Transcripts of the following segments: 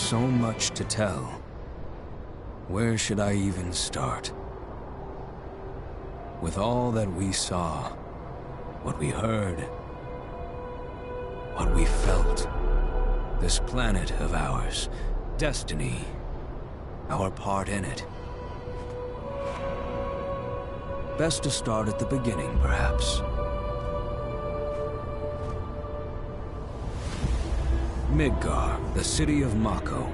so much to tell. Where should I even start? With all that we saw, what we heard, what we felt, this planet of ours, destiny, our part in it. Best to start at the beginning, perhaps. Midgar, the city of Mako,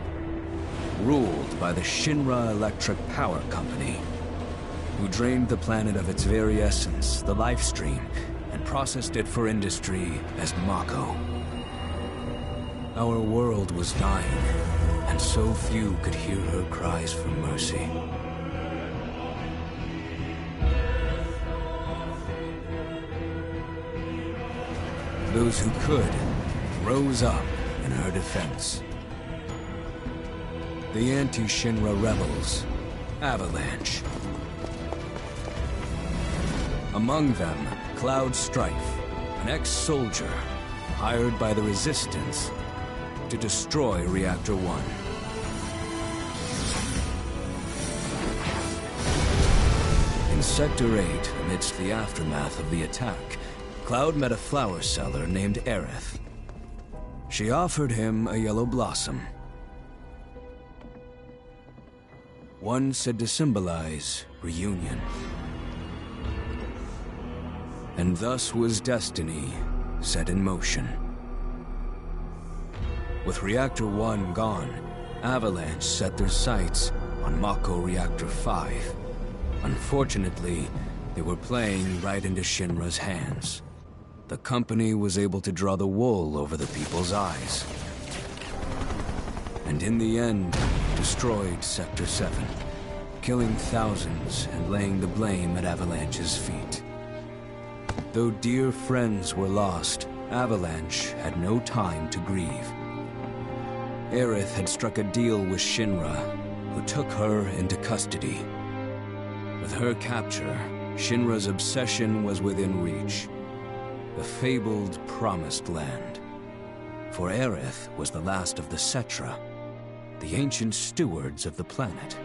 ruled by the Shinra Electric Power Company, who drained the planet of its very essence, the life stream, and processed it for industry as Mako. Our world was dying, and so few could hear her cries for mercy. Those who could rose up in her defense. The anti-Shinra rebels, Avalanche. Among them, Cloud Strife, an ex-soldier hired by the Resistance to destroy Reactor 1. In Sector 8, amidst the aftermath of the attack, Cloud met a flower seller named Aerith. She offered him a yellow blossom. One said to symbolize reunion. And thus was destiny set in motion. With Reactor 1 gone, Avalanche set their sights on Mako Reactor 5. Unfortunately, they were playing right into Shinra's hands. The company was able to draw the wool over the people's eyes. And in the end, destroyed Sector 7, killing thousands and laying the blame at Avalanche's feet. Though dear friends were lost, Avalanche had no time to grieve. Aerith had struck a deal with Shinra, who took her into custody. With her capture, Shinra's obsession was within reach. The fabled Promised Land. For Aerith was the last of the Cetra, the ancient stewards of the planet.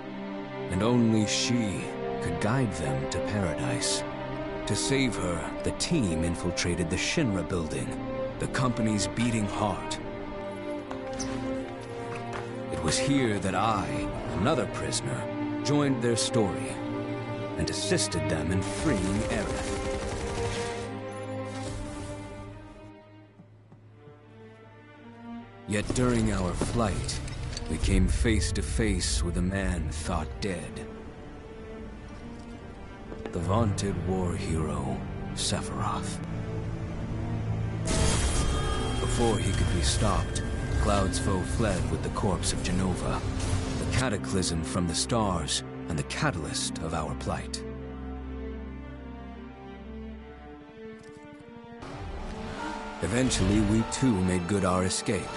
And only she could guide them to paradise. To save her, the team infiltrated the Shinra building, the company's beating heart. It was here that I, another prisoner, joined their story and assisted them in freeing Aerith. Yet during our flight, we came face to face with a man thought dead. The vaunted war hero, Sephiroth. Before he could be stopped, Cloud's foe fled with the corpse of Genova, the cataclysm from the stars and the catalyst of our plight. Eventually, we too made good our escape.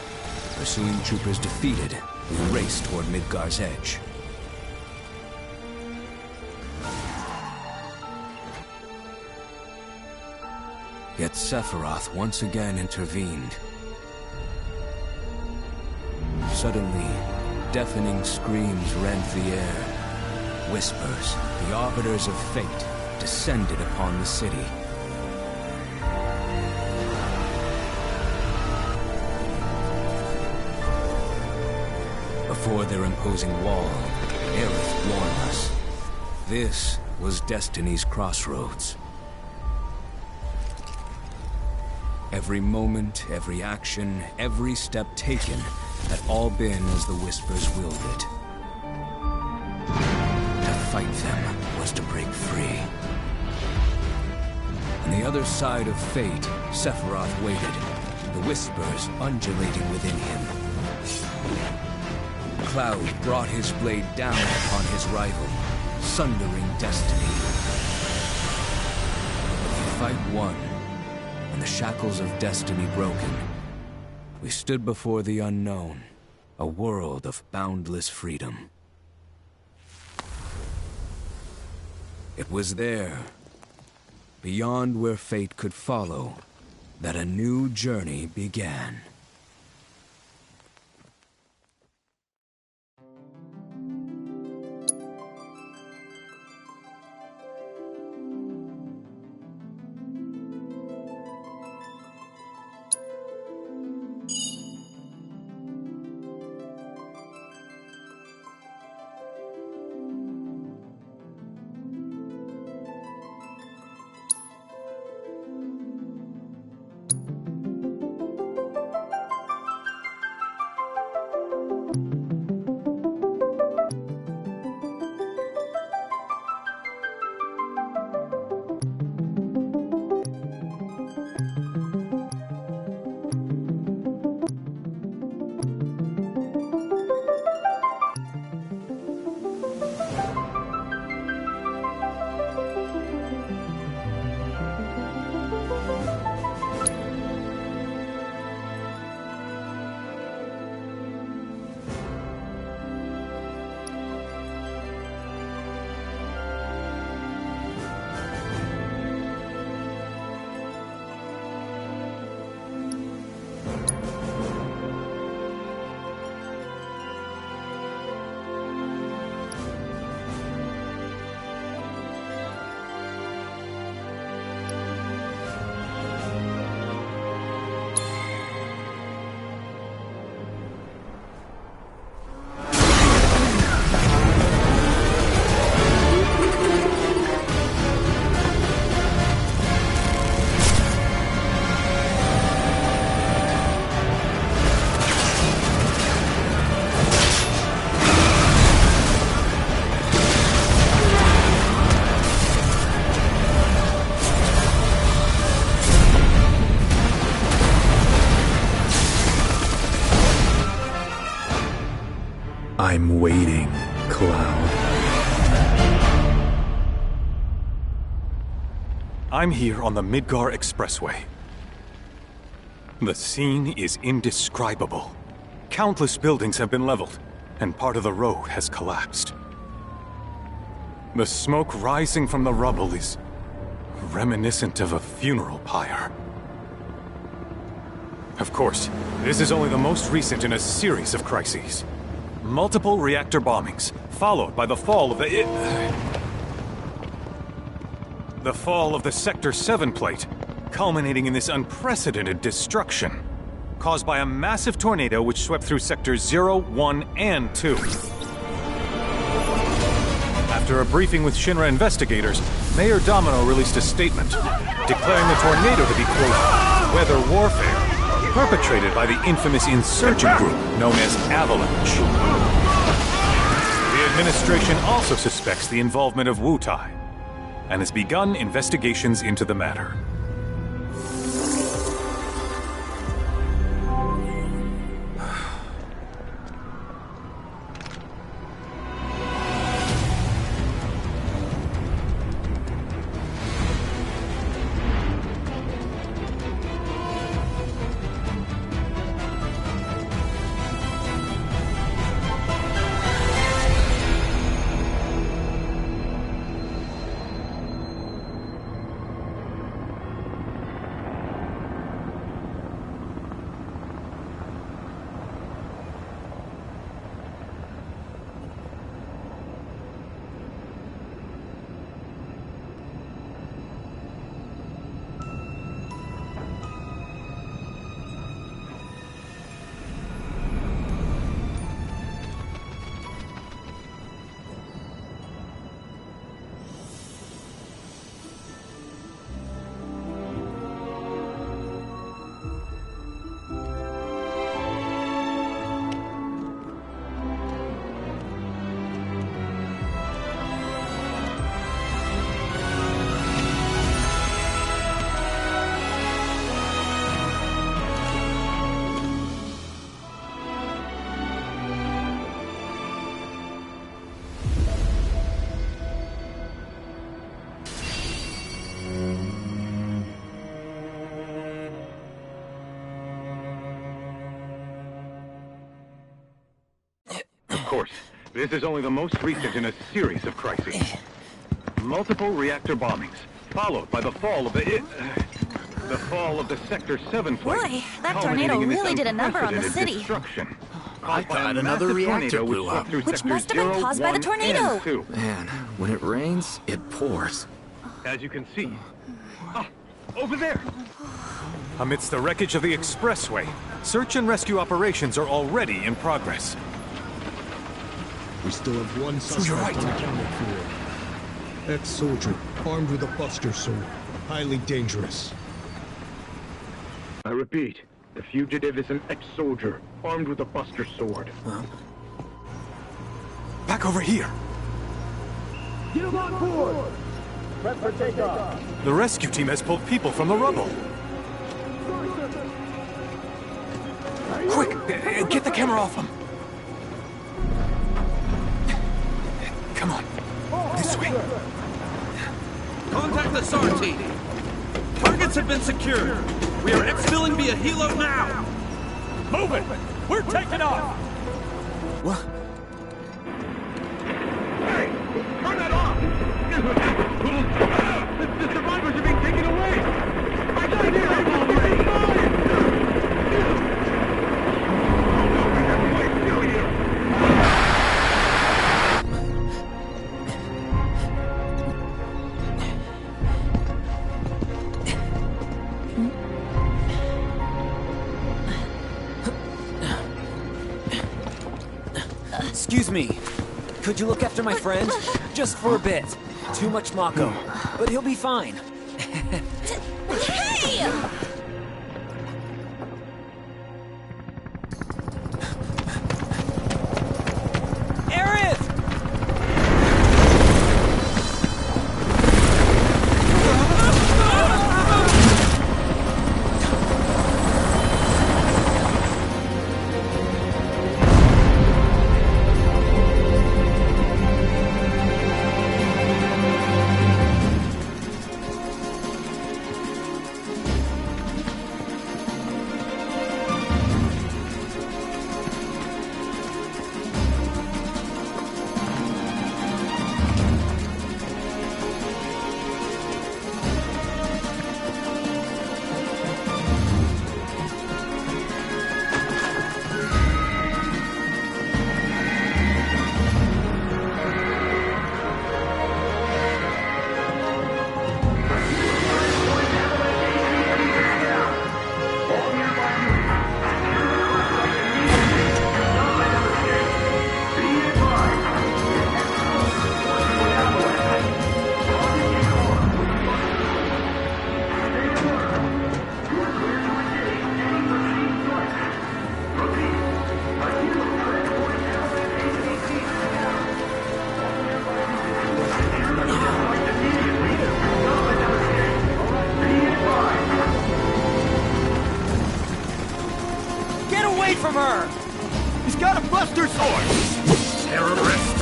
Pursuing troopers defeated, we raced toward Midgar's edge. Yet Sephiroth once again intervened. Suddenly, deafening screams rent the air. Whispers, the arbiters of fate, descended upon the city. Before their imposing wall, Aerith warned us. This was Destiny's crossroads. Every moment, every action, every step taken had all been as the Whispers willed it. To fight them was to break free. On the other side of fate, Sephiroth waited, the Whispers undulating within him. Cloud brought his blade down upon his rival, sundering destiny. With the fight won, and the shackles of destiny broken, we stood before the unknown, a world of boundless freedom. It was there, beyond where fate could follow, that a new journey began. I'm waiting, Cloud. I'm here on the Midgar Expressway. The scene is indescribable. Countless buildings have been leveled, and part of the road has collapsed. The smoke rising from the rubble is reminiscent of a funeral pyre. Of course, this is only the most recent in a series of crises. Multiple reactor bombings, followed by the fall of the Sector 7 plate, culminating in this unprecedented destruction, caused by a massive tornado which swept through Sectors 0, 1, and 2. After a briefing with Shinra investigators, Mayor Domino released a statement, declaring the tornado to be, quote, weather warfare, perpetrated by the infamous insurgent group known as Avalanche. The administration also suspects the involvement of Wutai, and has begun investigations into the matter. Of course, this is only the most recent in a series of crises. Multiple reactor bombings, followed by the fall of the Sector 7 plate. Boy, that tornado really did a number on the city. Destruction. I thought another reactor blew up. Which must have been caused by the tornado. Man, when it rains, it pours. As you can see. Ah, over there! Amidst the wreckage of the expressway, search and rescue operations are already in progress. We still have one suspect unaccounted for. Ex-soldier, armed with a buster sword. Highly dangerous. I repeat, the fugitive is an ex-soldier, armed with a buster sword. Huh? Back over here! Get him on board! Prep for takeoff! The rescue team has pulled people from the rubble. Quick! Get the camera off them! Come on. This way. Contact the SAR team. Targets have been secured. We are exfilling via helo now. Move it! We're taking off! What? Hey! Turn that off! The survivors are being taken away! I got here! I'm already fine! Oh no, we have to wait still here! Excuse me. Could you look after my friend? Just for a bit. Too much Mako. But he'll be fine. Hey! Aerith! Buster Sword! Terrorist!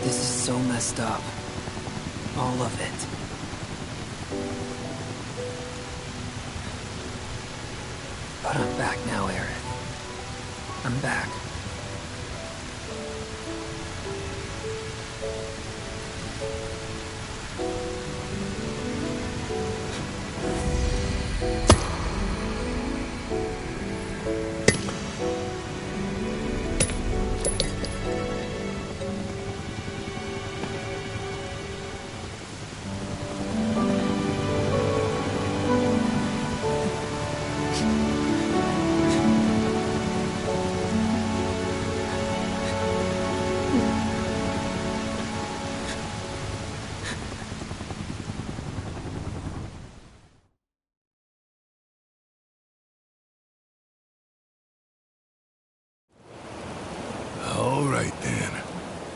This is so messed up. All of it. But I'm back now, Aerith. I'm back.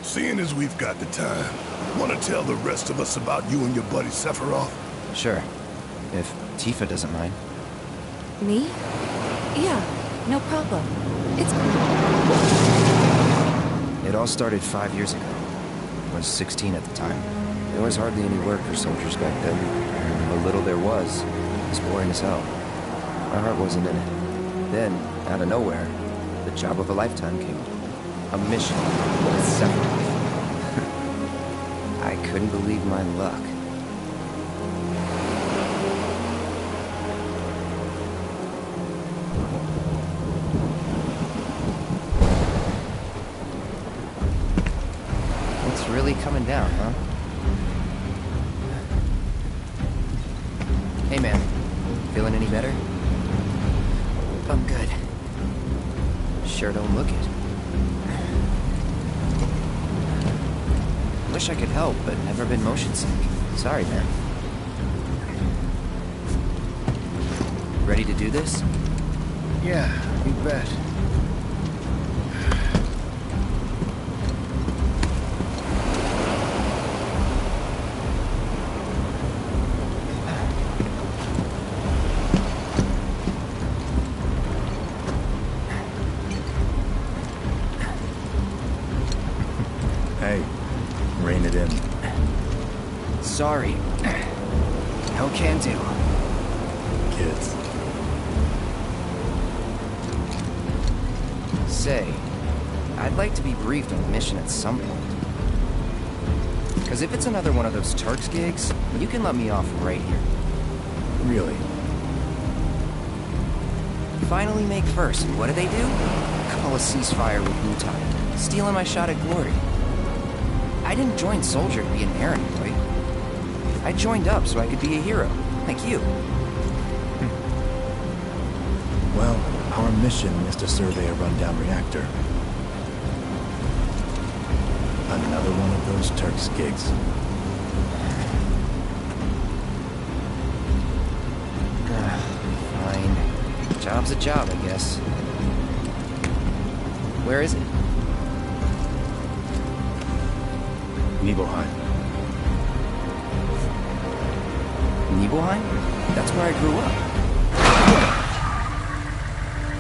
Seeing as we've got the time, want to tell the rest of us about you and your buddy Sephiroth? Sure. If Tifa doesn't mind. Me? Yeah, no problem. It's cool. It all started 5 years ago. I was 16 at the time. There was hardly any work for soldiers back then. And the little there was boring as hell. My heart wasn't in it. Then, out of nowhere, the job of a lifetime came. A mission with Sephiroth. I couldn't believe my luck. It's really coming down, huh? Hey man, feeling any better? I'm good. Sure don't look it. Wish I could help, but never been motion sick. Sorry, man. Ready to do this? Yeah, you bet. Hey. Rein it in. Sorry. No can do. Kids. Say, I'd like to be briefed on the mission at some point. Because if it's another one of those Turks gigs, you can let me off right here. Really? Finally make first, and what do? Call a ceasefire with Wutai, stealing my shot at glory. I didn't join Soldier to be an errand boy. I joined up so I could be a hero, like you. Well, our mission is to survey a rundown reactor. Another one of those Turks gigs. Fine. Job's a job, I guess. Where is it? Nibelheim. Nibelheim? That's where I grew up.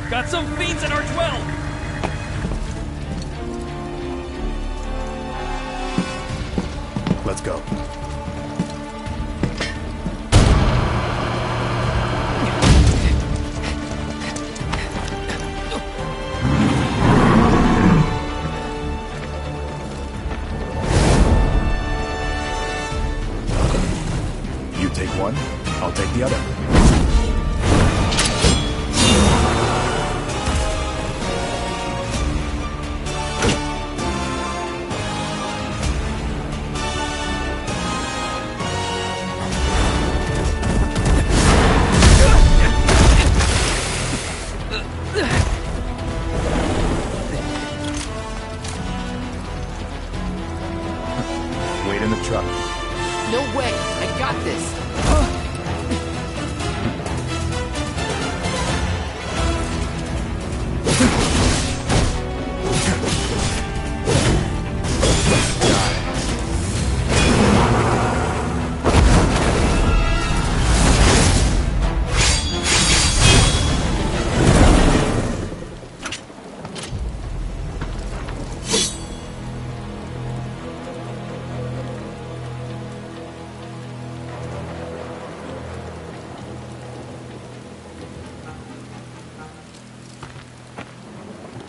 Got some fiends in our 12! Let's go. You take one, I'll take the other. Wait in the truck. No way! I got this!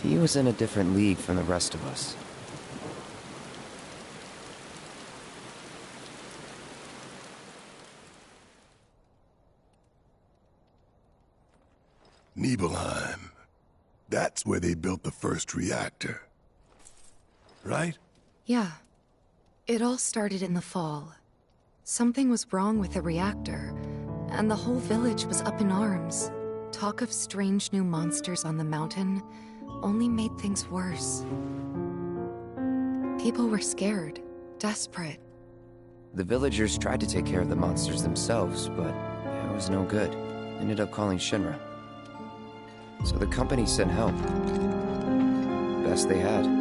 He was in a different league from the rest of us. Nibelheim. That's where they built the first reactor. Right? Yeah. It all started in the fall. Something was wrong with the reactor, and the whole village was up in arms. Talk of strange new monsters on the mountain only made things worse. People were scared, desperate. The villagers tried to take care of the monsters themselves, but it was no good. Ended up calling Shinra. So the company sent help. Best they had.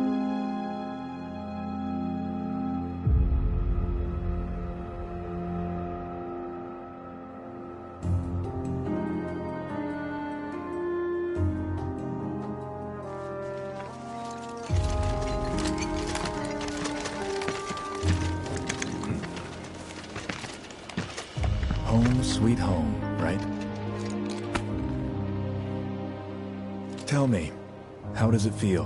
Home sweet home, right? Tell me, how does it feel?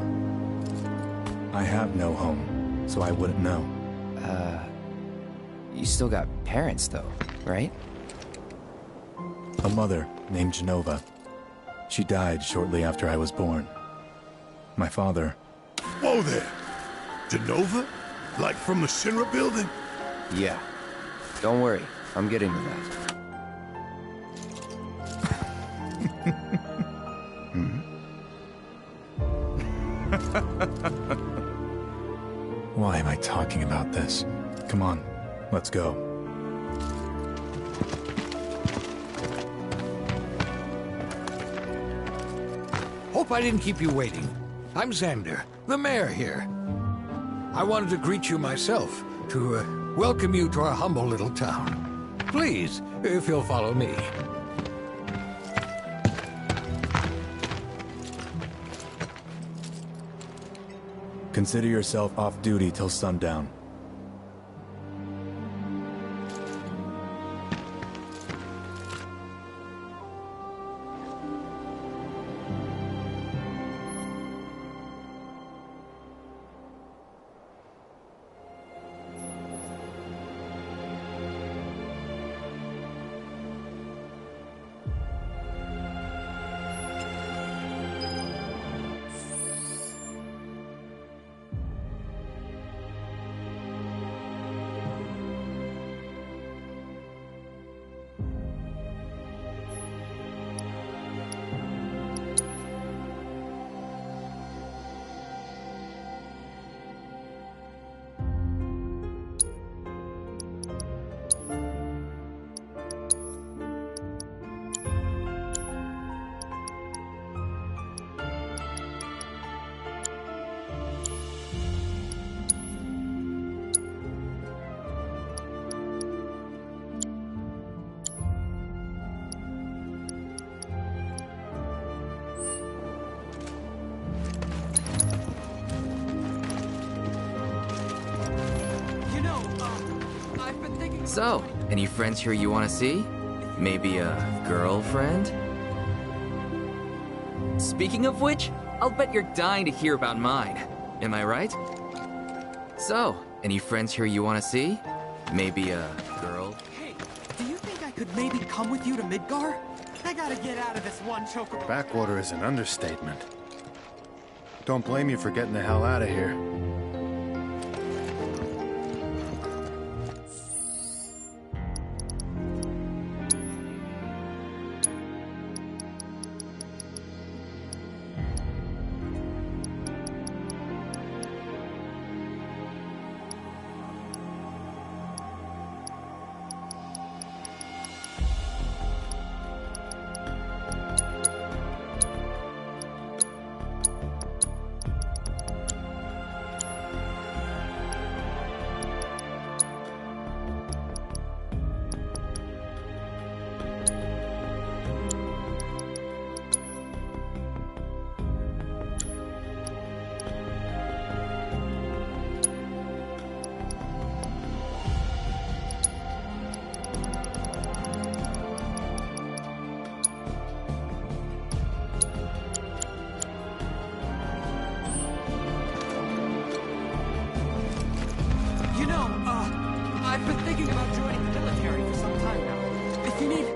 I have no home, so I wouldn't know. You still got parents though, right? A mother named Genova. She died shortly after I was born. My father... Whoa there! Genova? Like from the Shinra building? Yeah. Don't worry, I'm getting to that. Why am I talking about this? Come on, let's go. Hope I didn't keep you waiting. I'm Xander, the mayor here. I wanted to greet you myself, to welcome you to our humble little town. Please, if you'll follow me. Consider yourself off duty till sundown. So, any friends here you want to see? Maybe a girlfriend? Speaking of which, I'll bet you're dying to hear about mine. Am I right? So, any friends here you want to see? Maybe a girl? Hey, do you think I could maybe come with you to Midgar? I gotta get out of this one chocobo. Backwater is an understatement. Don't blame you for getting the hell out of here. I've been thinking about joining the military for some time now. If you need...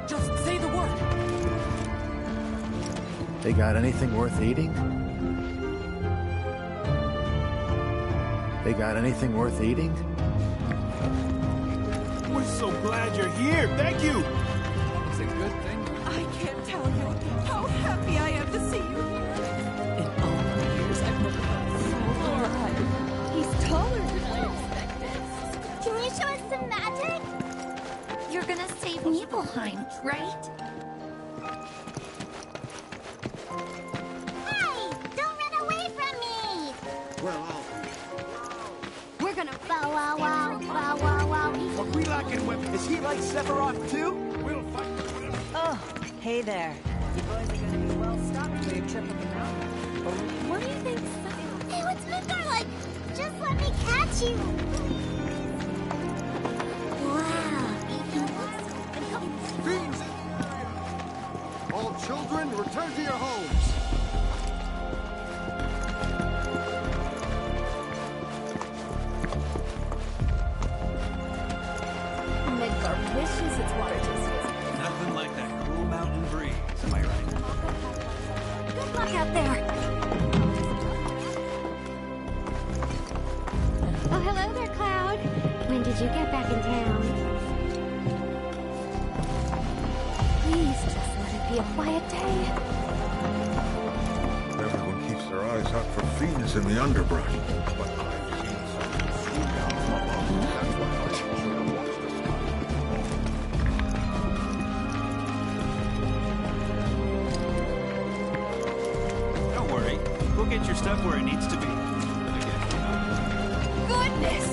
Just say the word. They got anything worth eating? They got anything worth eating? We're so glad you're here. Thank you. It's a good thing. I can't tell you how happy I am to see you here. In all my years, I've never felt so alive. He's taller than I expected. Can you show us some magic? You're gonna save Nibelheim, right? Hey! Don't run away from me! We're gonna bow wow wow, bow wow wow. Are we lacking weapons? Is he like Sephiroth too? We'll fight. Oh, hey there. You boys are gonna be well stocked for your trip up the mountain. What do you think? Hey, what's Midgar like? Just let me catch you. Fiends! All children, return to your homes! Midgar wishes its water tasted. Nothing like that cool mountain breeze, am I right? Good luck out there. Oh, hello there, Cloud. When did you get back in town? Please just let it be a quiet day. Everyone keeps their eyes out for fiends in the underbrush. But I've seen something swoop down from above. That's what I should have watched us. Don't worry. We'll get your stuff where it needs to be. Goodness!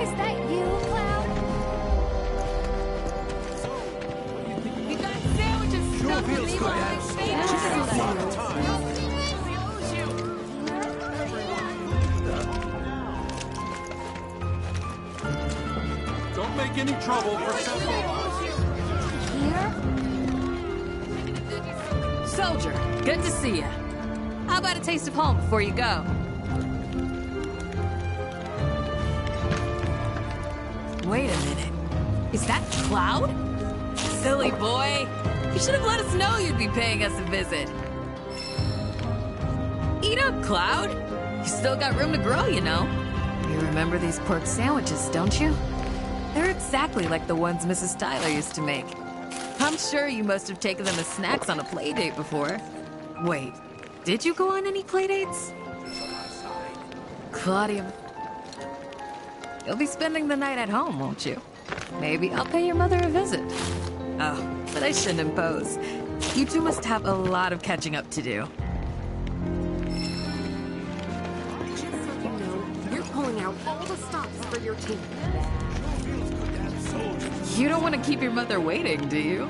Is that you, Cloud? You got sandwiches stuffed with me while I Don't make any trouble for Here? Soldier, good to see you. How about a taste of home before you go? Wait a minute. Is that Cloud? Silly boy. You should have let us know you'd be paying us a visit. Eat up, Cloud. You still got room to grow, you know. You remember these pork sandwiches, don't you? They're exactly like the ones Mrs. Tyler used to make. I'm sure you must have taken them as snacks on a play date before. Wait, did you go on any play dates? Claudia, you'll be spending the night at home, won't you? Maybe I'll pay your mother a visit. Oh, but I shouldn't impose. You two must have a lot of catching up to do. Just so you know, you're pulling out all the stops for your team. You don't want to keep your mother waiting, do you?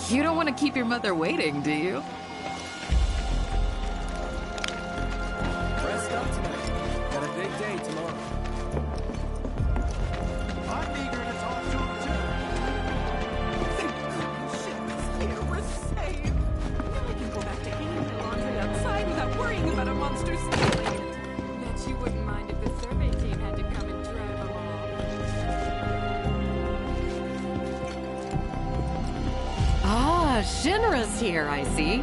You don't want to keep your mother waiting, do you? Rest up tonight. Got a big day tomorrow. I'm eager to talk to him too. Thank goodness here we're safe. Now I can go back to hanging my laundry outside without worrying about a monster stealing it. Bet you wouldn't mind if the survey team had to come and drive along. Ah, Shinra's here, I see.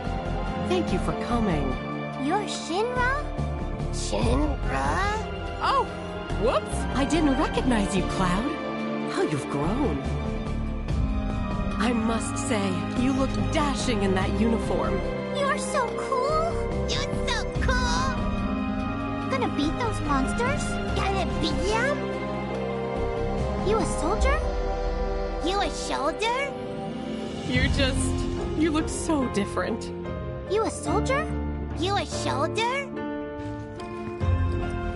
Thank you for coming. You're Shinra? Shinra? Oh, whoops! I didn't recognize you, Cloud. How you've grown. I must say, you look dashing in that uniform. You're so cool. You're so cool. Gonna beat those monsters? Gonna beat them? You a soldier? You a shoulder? You look so different. You a soldier? You a shoulder?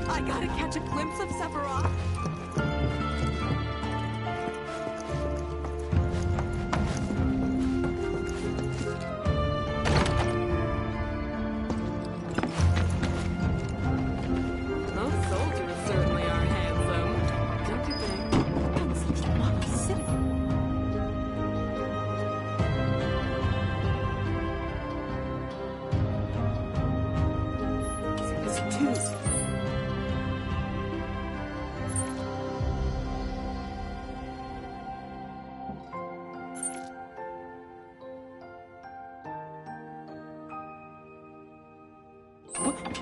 I gotta catch a glimpse of Sephiroth. Those soldiers certainly are handsome. Don't you think? And such a lucky city. It's Tuesday.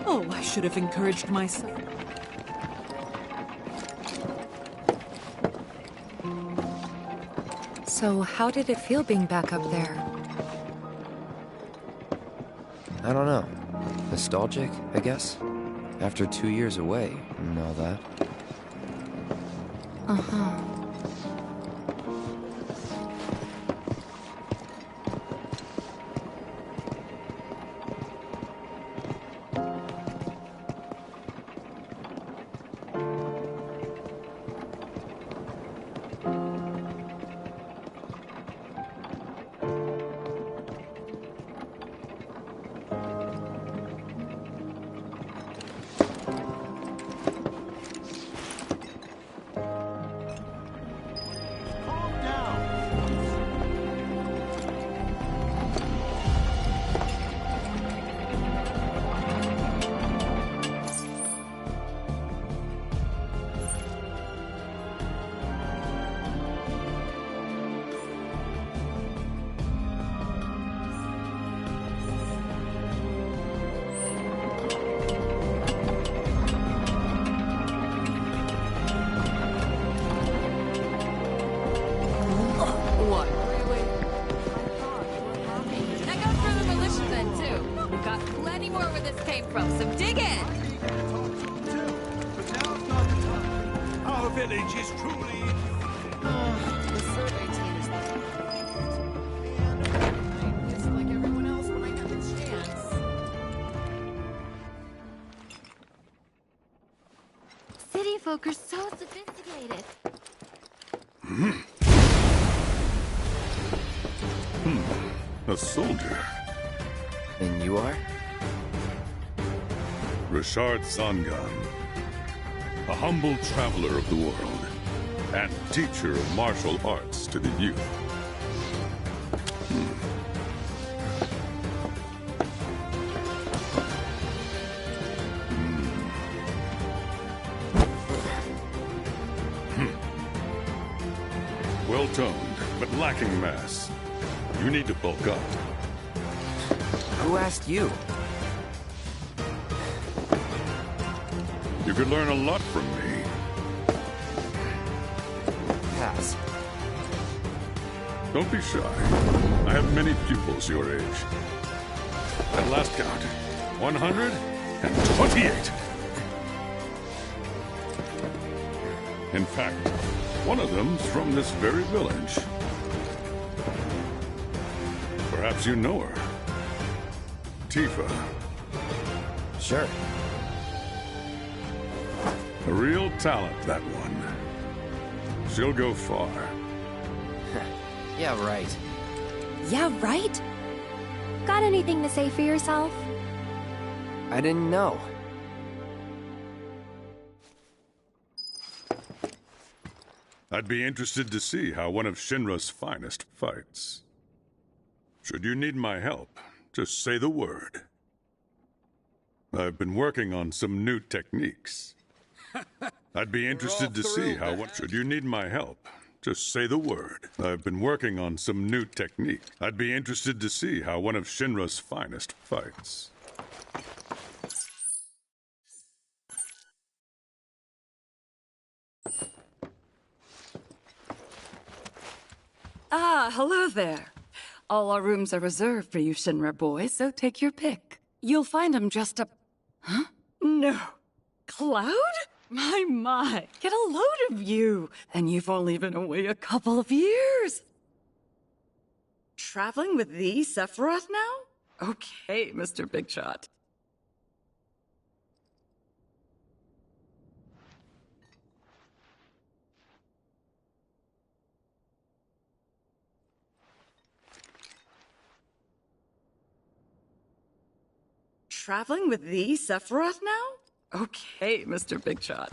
Oh, I should have encouraged myself. So, how did it feel being back up there? I don't know. Nostalgic, I guess? After 2 years away and all that. Uh-huh. What? Now go through the militia then, too. We've got plenty more where this came from, so dig in! Our village is truly... The survey team is just like everyone else when I got the chance. City folk are so sophisticated. A soldier. And you are? Richard Zangan. A humble traveler of the world. And teacher of martial arts to the youth. Well-toned, but lacking mass. You need to bulk up. Who asked you? You could learn a lot from me. Pass. Don't be shy. I have many pupils your age. At last count, 128. In fact, One of them's from this very village. Perhaps you know her. Tifa. Sure. A real talent, that one. She'll go far. Yeah, right. Yeah, right? Got anything to say for yourself? I didn't know. I'd be interested to see how one of Shinra's finest fights. Should you need my help, just say the word. I've been working on some new techniques. I'd be interested to see how one... Should you need my help, just say the word. I've been working on some new techniques. I'd be interested to see how one of Shinra's finest fights. Ah, hello there. All our rooms are reserved for you Shinra boys, so take your pick. You'll find them just up... Huh? No. Cloud? My, get a load of you. And you've only been away a couple of years. Traveling with the Sephiroth now? Okay, Mr. Big Shot. Traveling with the Sephiroth now? Okay, Mr. Big Shot.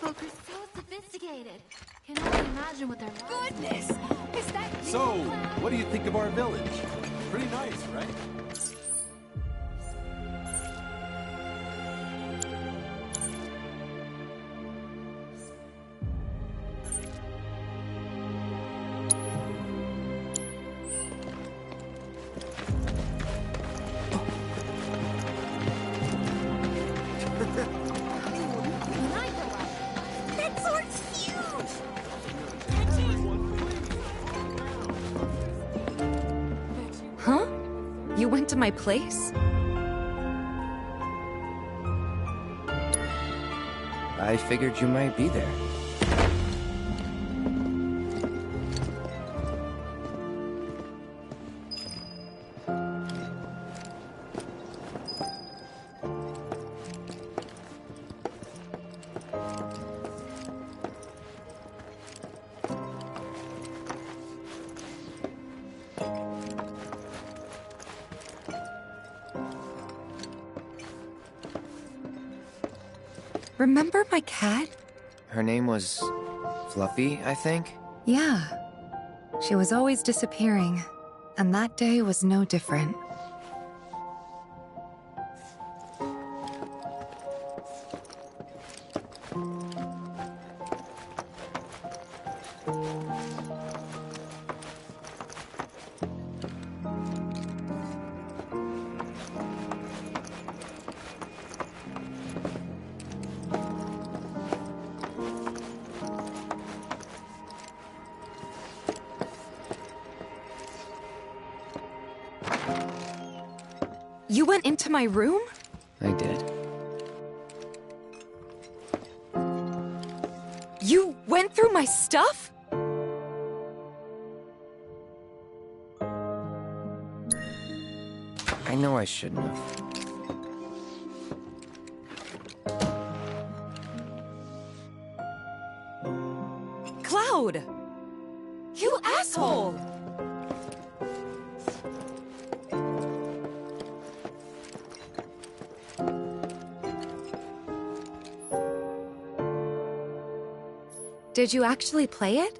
Folk are so sophisticated. Can only imagine what their goodness. Is that So, what do you think of our village? Pretty nice, right? That sword's huge! Huh? You went to my place? I figured you might be there. Remember my cat? Her name was Fluffy, I think? Yeah. She was always disappearing, and that day was no different. You went into my room? I did. You went through my stuff? I know I shouldn't have. Cloud! You asshole! Did you actually play it?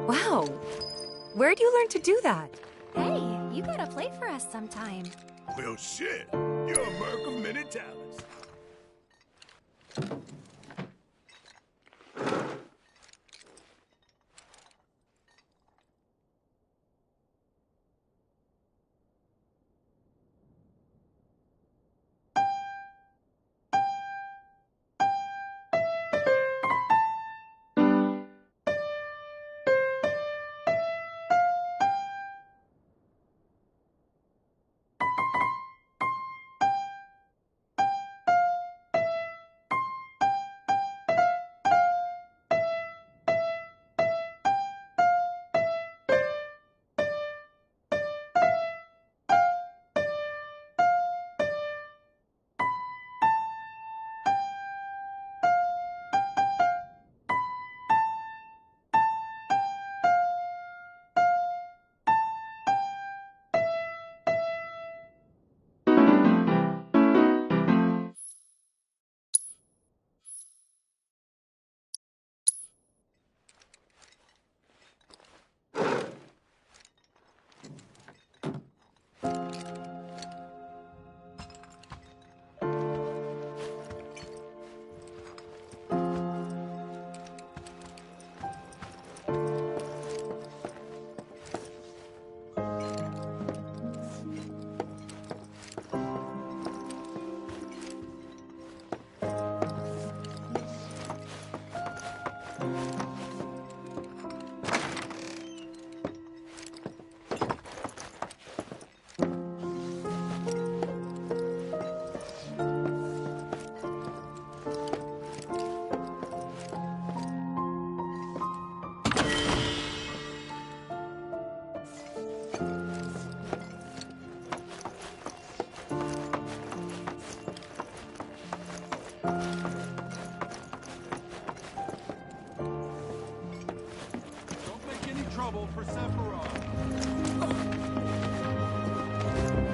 Wow. Where'd you learn to do that? Hey, you gotta play for us sometime. Well, shit. You're a merc of many talents.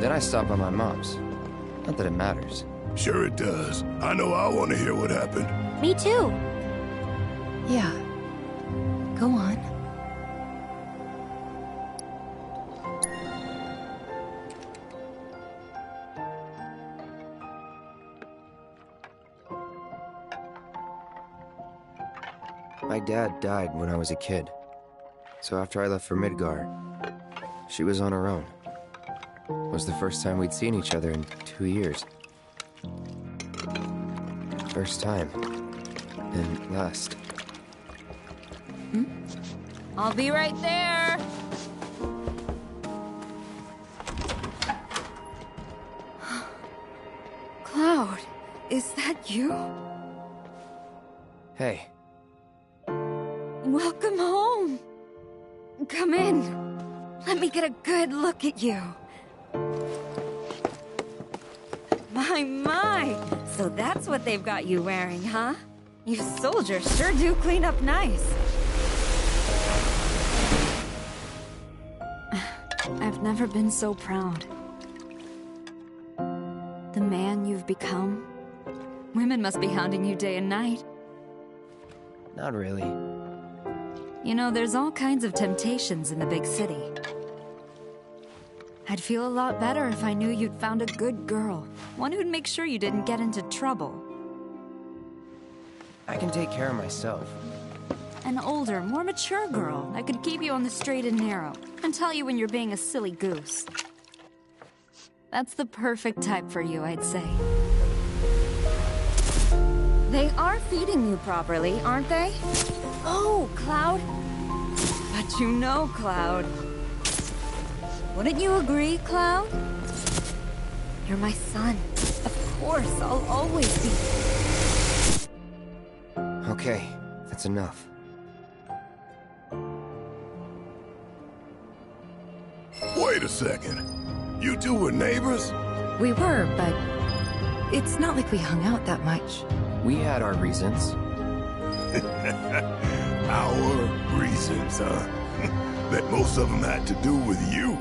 Then I stop by my mom's. Not that it matters. Sure it does. I know I want to hear what happened. Me too. Yeah. Go on. My dad died when I was a kid. So after I left for Midgar, she was on her own. It was the first time we'd seen each other in 2 years. First time. And last. I'll be right there. Cloud, is that you? Hey. Welcome home. Come in. Let me get a good look at you. My. So that's what they've got you wearing, huh? You soldiers sure do clean up nice. I've never been so proud. The man you've become. Women must be hounding you day and night. Not really. You know, there's all kinds of temptations in the big city. I'd feel a lot better if I knew you'd found a good girl. One who'd make sure you didn't get into trouble. I can take care of myself. An older, more mature girl that could keep you on the straight and narrow and tell you when you're being a silly goose. That's the perfect type for you, I'd say. They are feeding you properly, aren't they? Oh, Cloud. But you know, Cloud. Wouldn't you agree, Cloud? You're my son. Of course, I'll always be. Okay, that's enough. Wait a second. You two were neighbors? We were, but it's not like we hung out that much. We had our reasons. Our reasons, huh? Bet most of them had to do with you.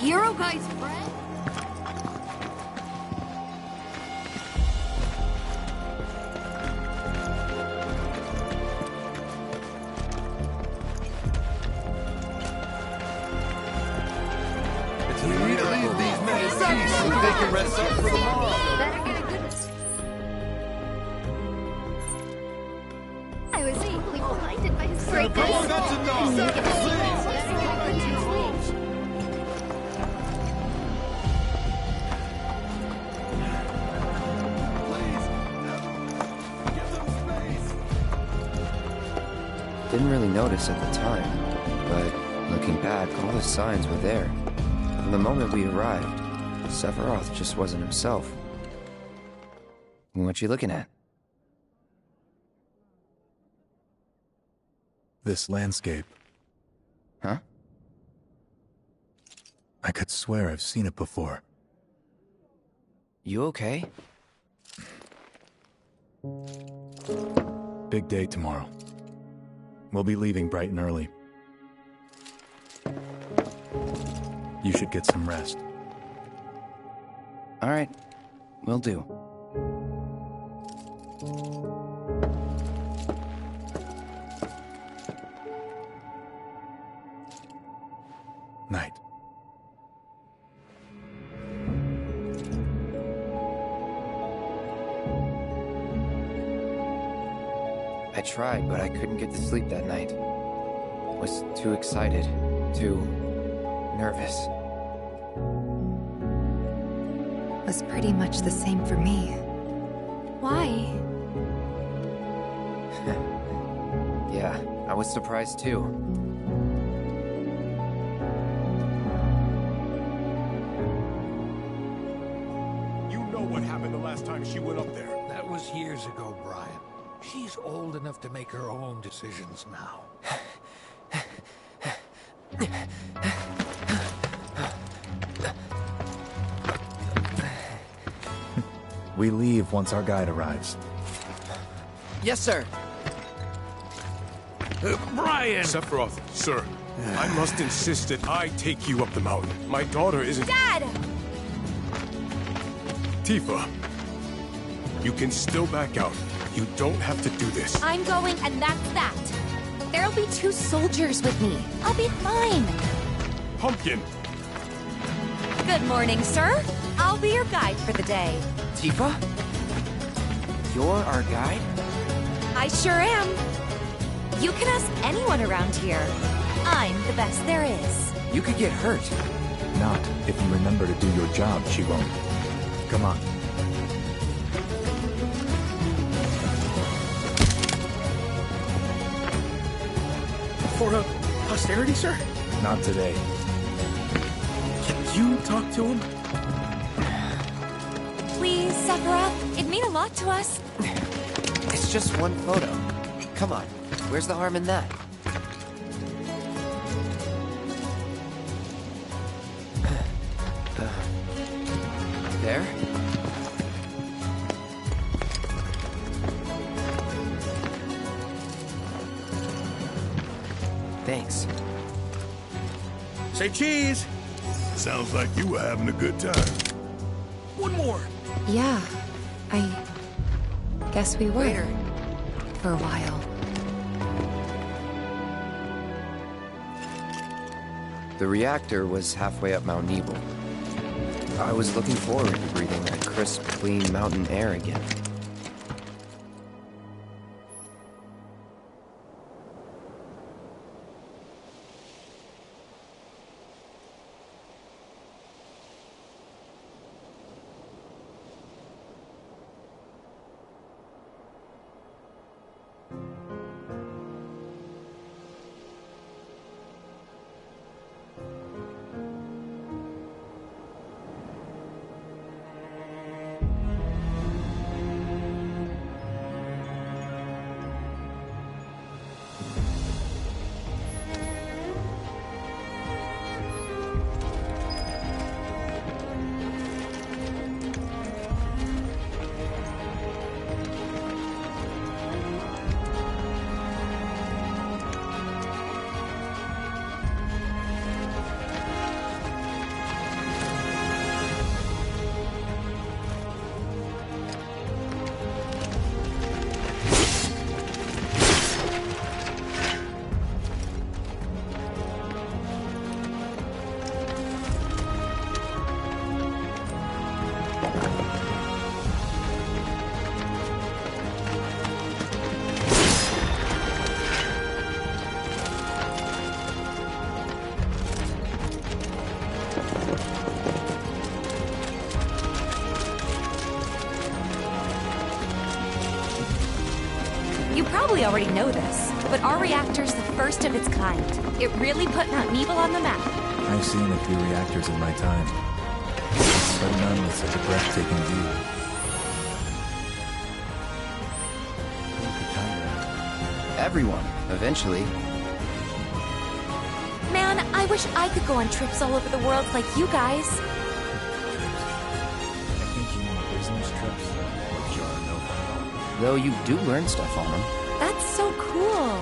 hero guy's friend? It's a miracle these men so they can rest up for tomorrow. I was deeply blinded by his greatness. Come on, that's enough. Didn't really notice at the time, but looking back, all the signs were there. From the moment we arrived, Sephiroth just wasn't himself. What you looking at? This landscape. Huh? I could swear I've seen it before. You okay? Big day tomorrow. We'll be leaving bright and early. You should get some rest. All right, will do. Night. I tried, but I couldn't get to sleep that night. Was too excited, too nervous. Was pretty much the same for me. Why? Yeah, I was surprised too. You know what happened the last time she went up there. That was years ago, Brian. She's old enough to make her own decisions now. We leave once our guide arrives. Yes, sir. Brian! Sephiroth, sir, I must insist that I take you up the mountain. My daughter isn't... Dad! Tifa, you can still back out. You don't have to do this. I'm going, and that's that. There'll be 2 soldiers with me. I'll be fine. Pumpkin! Good morning, sir. I'll be your guide for the day. Tifa? You're our guide? I sure am. You can ask anyone around here. I'm the best there is. You could get hurt. Not if you remember to do your job, she won't. Come on. For posterity, sir? Not today. Can you talk to him? Please, Sephiroth. It'd mean a lot to us. It's just one photo. Come on, where's the harm in that? There? Thanks. Say cheese! Sounds like you were having a good time. One more! Yeah, I guess we were. For a while. The reactor was halfway up Mount Nebel. I was looking forward to breathing that crisp, clean mountain air again. You probably already know this, but our reactor's the first of its kind. It really put Mount Nebel on the map. I've seen a few reactors in my time, but none with such a breathtaking view. Who could time that? Everyone, eventually. Man, I wish I could go on trips all over the world like you guys. I think you mean business trips, like you're no. Though you do learn stuff on them. That's so cool.